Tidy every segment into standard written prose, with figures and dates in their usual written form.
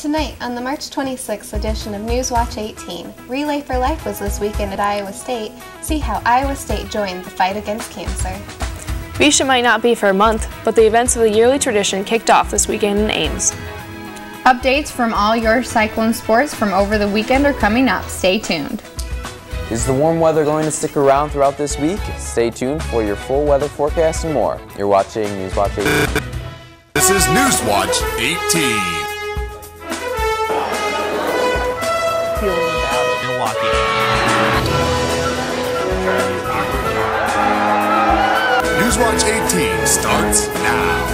Tonight, on the March 26th edition of Newswatch 18, Relay for Life was this weekend at Iowa State. See how Iowa State joined the fight against cancer. VEISHEA might not be for a month, but the events of the yearly tradition kicked off this weekend in Ames. Updates from all your Cyclone sports from over the weekend are coming up. Stay tuned. Is the warm weather going to stick around throughout this week? Stay tuned for your full weather forecast and more. You're watching Newswatch 18. This is Newswatch 18. Milwaukee. Newswatch 18 starts now.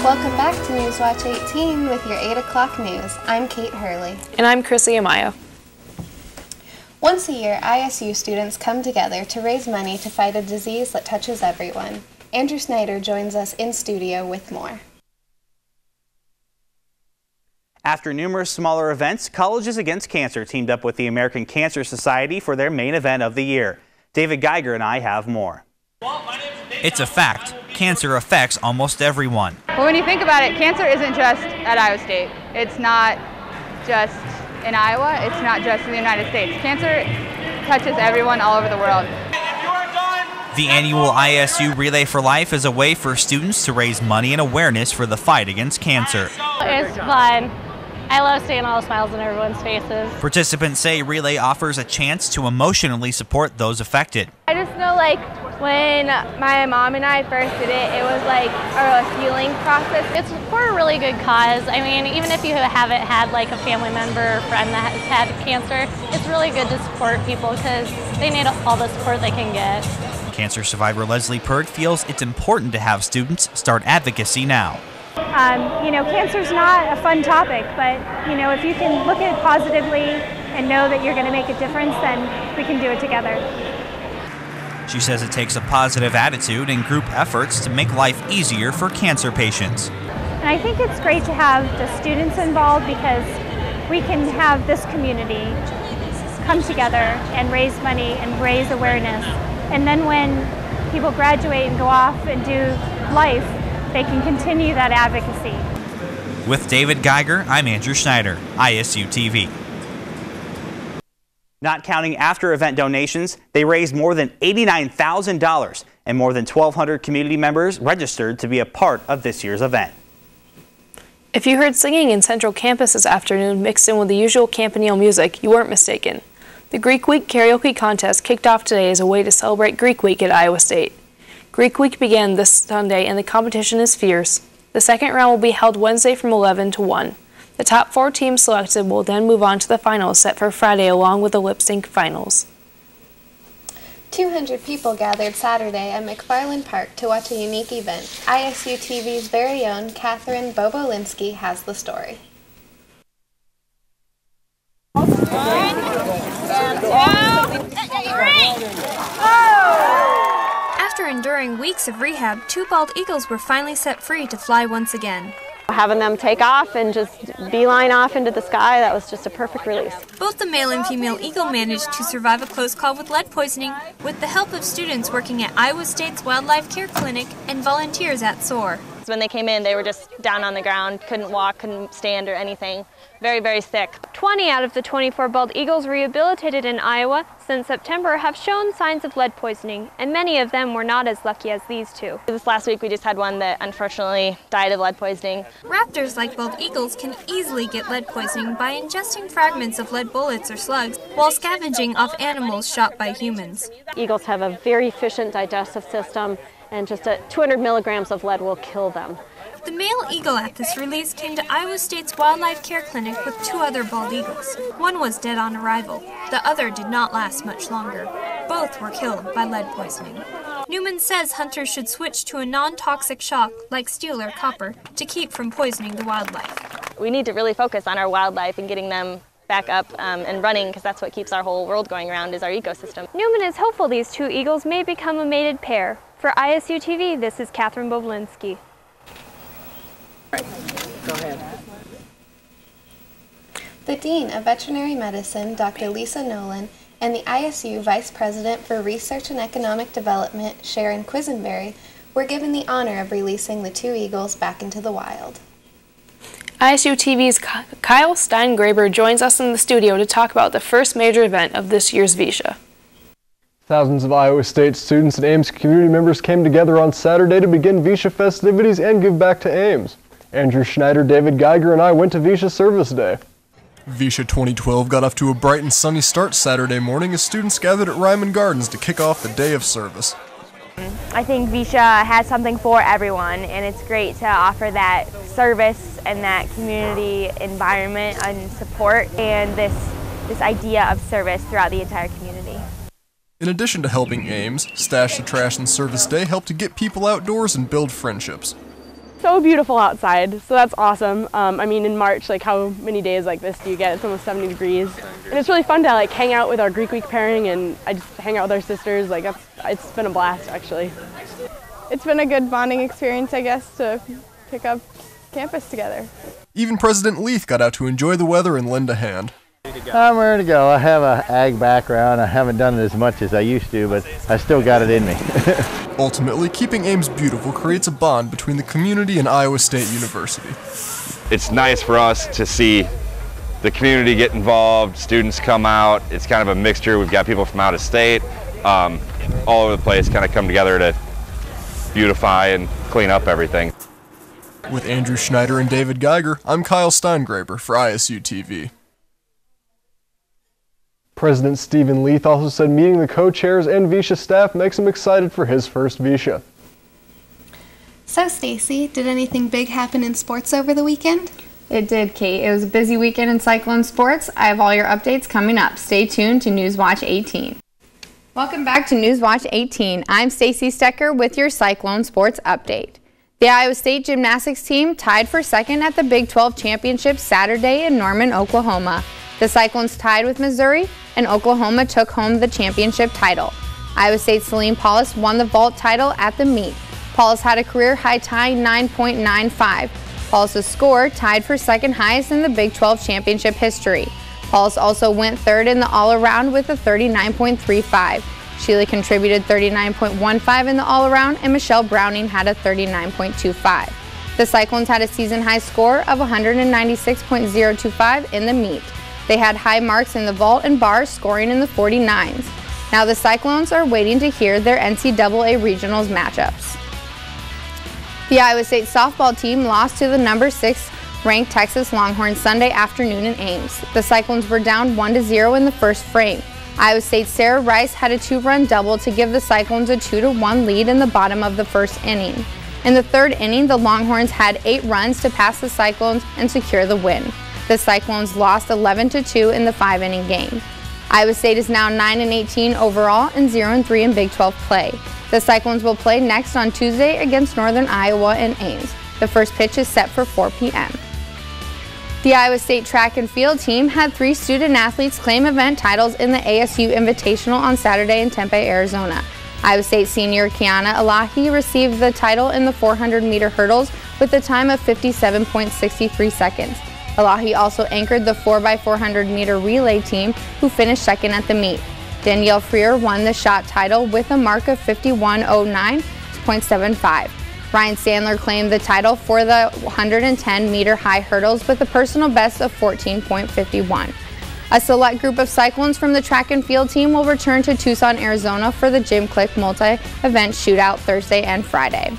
Welcome back to Newswatch 18 with your 8 o'clock news. I'm Kate Hurley. And I'm Chrissy Amaya. Once a year, ISU students come together to raise money to fight a disease that touches everyone. Andrew Snyder joins us in studio with more. After numerous smaller events, Colleges Against Cancer teamed up with the American Cancer Society for their main event of the year. David Geiger and I have more. It's a fact. Cancer affects almost everyone. Well, when you think about it, cancer isn't just at Iowa State. It's not just in Iowa. It's not just in the United States. Cancer touches everyone all over the world. The annual ISU Relay for Life is a way for students to raise money and awareness for the fight against cancer. It's fun. I love seeing all the smiles on everyone's faces. Participants say Relay offers a chance to emotionally support those affected. I just know, like, when my mom and I first did it, it was like a healing process. It's for a really good cause. I mean, even if you haven't had like a family member or friend that has had cancer, it's really good to support people because they need all the support they can get. Cancer survivor Leslie Purd feels it's important to have students start advocacy now. You know, cancer's not a fun topic, but, you know, if you can look at it positively and know that you're going to make a difference, then we can do it together. She says it takes a positive attitude and group efforts to make life easier for cancer patients. And I think it's great to have the students involved because we can have this community come together and raise money and raise awareness. And then when people graduate and go off and do life, they can continue that advocacy. With David Geiger, I'm Andrew Schneider, ISU TV. Not counting after-event donations, they raised more than $89,000, and more than 1,200 community members registered to be a part of this year's event. If you heard singing in Central Campus this afternoon mixed in with the usual campanile music, you weren't mistaken. The Greek Week Karaoke Contest kicked off today as a way to celebrate Greek Week at Iowa State. Greek Week began this Sunday and the competition is fierce. The second round will be held Wednesday from 11 to 1. The top 4 teams selected will then move on to the finals set for Friday along with the lip sync finals. 200 people gathered Saturday at McFarland Park to watch a unique event. ISU TV's very own Catherine Bobolinsky has the story. After enduring weeks of rehab, 2 bald eagles were finally set free to fly once again. Having them take off and just beeline off into the sky, that was just a perfect release. Both the male and female eagle managed to survive a close call with lead poisoning with the help of students working at Iowa State's Wildlife Care Clinic and volunteers at SOAR. When they came in, they were just down on the ground, couldn't walk, couldn't stand or anything. Very, very sick. 20 out of the 24 bald eagles rehabilitated in Iowa since September have shown signs of lead poisoning, and many of them were not as lucky as these two. This last week we just had one that unfortunately died of lead poisoning. Raptors, like bald eagles, can easily get lead poisoning by ingesting fragments of lead bullets or slugs while scavenging off animals shot by humans. Eagles have a very efficient digestive system, and just 200 milligrams of lead will kill them. The male eagle at this release came to Iowa State's Wildlife Care Clinic with 2 other bald eagles. One was dead on arrival. The other did not last much longer. Both were killed by lead poisoning. Newman says hunters should switch to a non-toxic shock like steel or copper to keep from poisoning the wildlife. We need to really focus on our wildlife and getting them back up and running, because that's what keeps our whole world going around, is our ecosystem. Newman is hopeful these 2 eagles may become a mated pair. For ISU TV, this is Catherine Bobolinsky. Go ahead. The Dean of Veterinary Medicine, Dr. Lisa Nolan, and the ISU Vice President for Research and Economic Development, Sharon Quisenberry, were given the honor of releasing the two eagles back into the wild. ISU TV's Kyle Steingraber joins us in the studio to talk about the first major event of this year's VEISHEA. Thousands of Iowa State students and Ames community members came together on Saturday to begin VEISHEA festivities and give back to Ames. Andrew Schneider, David Geiger, and I went to VEISHEA Service Day. VEISHEA 2012 got off to a bright and sunny start Saturday morning as students gathered at Ryman Gardens to kick off the day of service. I think VEISHEA has something for everyone, and it's great to offer that service and that community environment and support and this idea of service throughout the entire community. In addition to helping Ames, Stash the Trash and Service Day helped to get people outdoors and build friendships. So beautiful outside, so that's awesome. I mean, in March, like how many days like this do you get? It's almost 70 degrees. And it's really fun to like hang out with our Greek Week pairing, and I just hang out with our sisters. Like it's been a blast, actually. It's been a good bonding experience, I guess, to pick up campus together. Even President Leith got out to enjoy the weather and lend a hand. I'm ready to go. I have an ag background. I haven't done it as much as I used to, but I still got it in me. Ultimately, keeping Ames beautiful creates a bond between the community and Iowa State University. It's nice for us to see the community get involved, students come out. It's kind of a mixture. We've got people from out of state, all over the place, kind of come together to beautify and clean up everything. With Andrew Schneider and David Geiger, I'm Kyle Steingraber for ISU TV. President Stephen Leith also said meeting the co-chairs and VEISHEA staff makes him excited for his first VEISHEA. So, Stacy, did anything big happen in sports over the weekend? It did, Kate. It was a busy weekend in Cyclone sports. I have all your updates coming up. Stay tuned to Newswatch 18. Welcome back to Newswatch 18. I'm Stacy Stecker with your Cyclone sports update. The Iowa State gymnastics team tied for second at the Big 12 Championship Saturday in Norman, Oklahoma. The Cyclones tied with Missouri, and Oklahoma took home the championship title. Iowa State's Celine Paulus won the vault title at the meet. Paulus had a career-high tying 9.95. Paulus's score tied for second highest in the Big 12 championship history. Paulus also went third in the all-around with a 39.35. Sheila contributed 39.15 in the all-around, and Michelle Browning had a 39.25. The Cyclones had a season-high score of 196.025 in the meet. They had high marks in the vault and bars, scoring in the 49s. Now the Cyclones are waiting to hear their NCAA regionals matchups. The Iowa State softball team lost to the number 6 ranked Texas Longhorns Sunday afternoon in Ames. The Cyclones were down 1-0 in the first frame. Iowa State's Sarah Rice had a 2-run double to give the Cyclones a 2-1 lead in the bottom of the first inning. In the third inning, the Longhorns had 8 runs to pass the Cyclones and secure the win. The Cyclones lost 11-2 in the 5-inning game. Iowa State is now 9-18 overall and 0-3 in Big 12 play. The Cyclones will play next on Tuesday against Northern Iowa in Ames. The first pitch is set for 4 p.m. The Iowa State track and field team had 3 student athletes claim event titles in the ASU Invitational on Saturday in Tempe, Arizona. Iowa State senior Kiana Elahi received the title in the 400-meter hurdles with a time of 57.63 seconds. Elahi also anchored the 4x400-meter relay team, who finished second at the meet. Danielle Freer won the shot title with a mark of 51.09.75. Ryan Sandler claimed the title for the 110-meter high hurdles with a personal best of 14.51. A select group of Cyclones from the track and field team will return to Tucson, Arizona for the Gym Click multi-event shootout Thursday and Friday.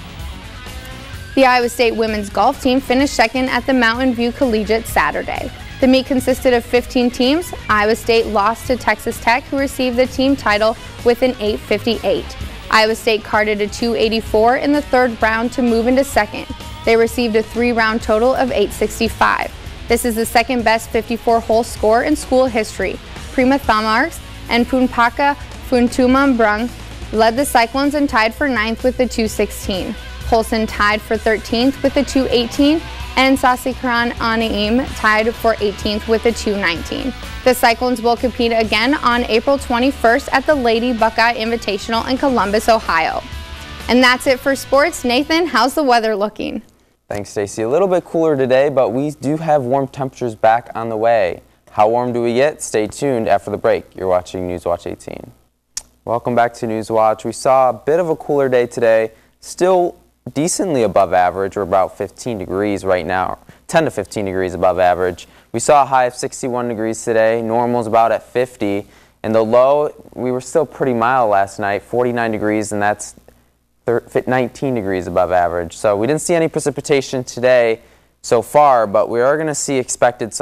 The Iowa State women's golf team finished second at the Mountain View Collegiate Saturday. The meet consisted of 15 teams. Iowa State lost to Texas Tech, who received the team title with an 8.58. Iowa State carded a 2.84 in the third round to move into second. They received a 3-round total of 8.65. This is the second best 54-hole score in school history. Prima Thamarks and Punpaka Funtumambrung led the Cyclones and tied for 9th with a 2.16. Polson tied for 13th with a 2.18, and Sasikaran Anaim tied for 18th with a 2.19. The Cyclones will compete again on April 21st at the Lady Buckeye Invitational in Columbus, Ohio. And that's it for sports. Nathan, how's the weather looking? Thanks, Stacey. A little bit cooler today, but we do have warm temperatures back on the way. How warm do we get? Stay tuned after the break. You're watching Newswatch 18. Welcome back to Newswatch. We saw a bit of a cooler day today, still decently above average. We're about 15 degrees right now, 10 to 15 degrees above average. We saw a high of 61 degrees today. Normal's about at 50. And the low, we were still pretty mild last night, 49 degrees, and that's 19 degrees above average. So we didn't see any precipitation today so far, but we are going to see expected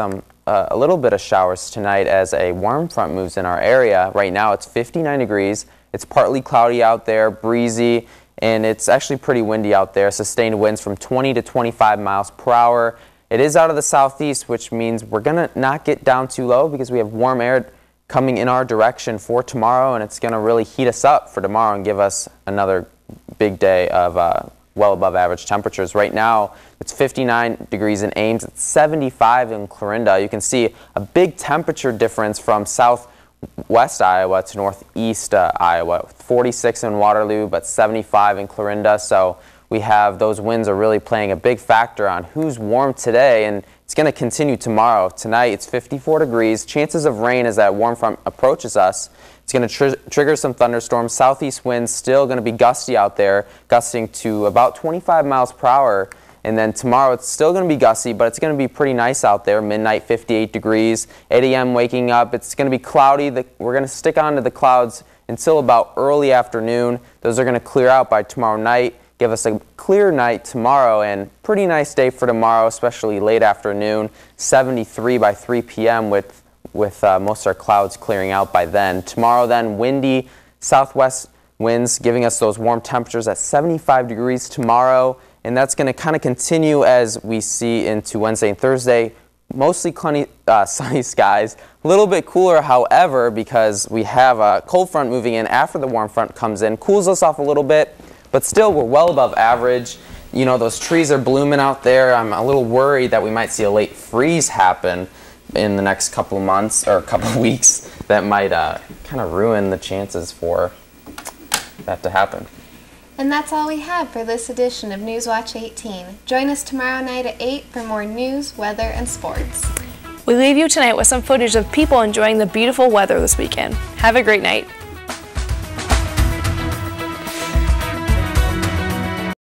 a little bit of showers tonight as a warm front moves in our area. Right now it's 59 degrees. It's partly cloudy out there, breezy, and it's actually pretty windy out there. Sustained winds from 20 to 25 miles per hour. It is out of the southeast, which means we're going to not get down too low because we have warm air coming in our direction for tomorrow, and it's going to really heat us up for tomorrow and give us another big day of well above average temperatures. Right now, it's 59 degrees in Ames, it's 75 in Clarinda. You can see a big temperature difference from southwest Iowa to northeast Iowa. 46 in Waterloo, but 75 in Clarinda. So we have those winds are really playing a big factor on who's warm today, and it's going to continue tomorrow. Tonight, it's 54 degrees. Chances of rain as that warm front approaches us. It's going to trigger some thunderstorms. Southeast winds still going to be gusty out there, gusting to about 25 miles per hour. And then tomorrow it's still going to be gusty, but it's going to be pretty nice out there. Midnight, 58 degrees. 8 a.m. waking up. It's going to be cloudy. We're going to stick onto the clouds until about early afternoon. Those are going to clear out by tomorrow night. Give us a clear night tomorrow and pretty nice day for tomorrow, especially late afternoon. 73 by 3 p.m. with most of our clouds clearing out by then. Tomorrow then, windy southwest winds giving us those warm temperatures at 75 degrees tomorrow, and that's going to kind of continue as we see into Wednesday and Thursday. Mostly sunny skies, a little bit cooler, however, because we have a cold front moving in after the warm front comes in, cools us off a little bit, but still we're well above average. You know, those trees are blooming out there. I'm a little worried that we might see a late freeze happen in the next couple of months or a couple of weeks that might kind of ruin the chances for that to happen. And that's all we have for this edition of Newswatch 18. Join us tomorrow night at 8 for more news, weather, and sports. We leave you tonight with some footage of people enjoying the beautiful weather this weekend. Have a great night.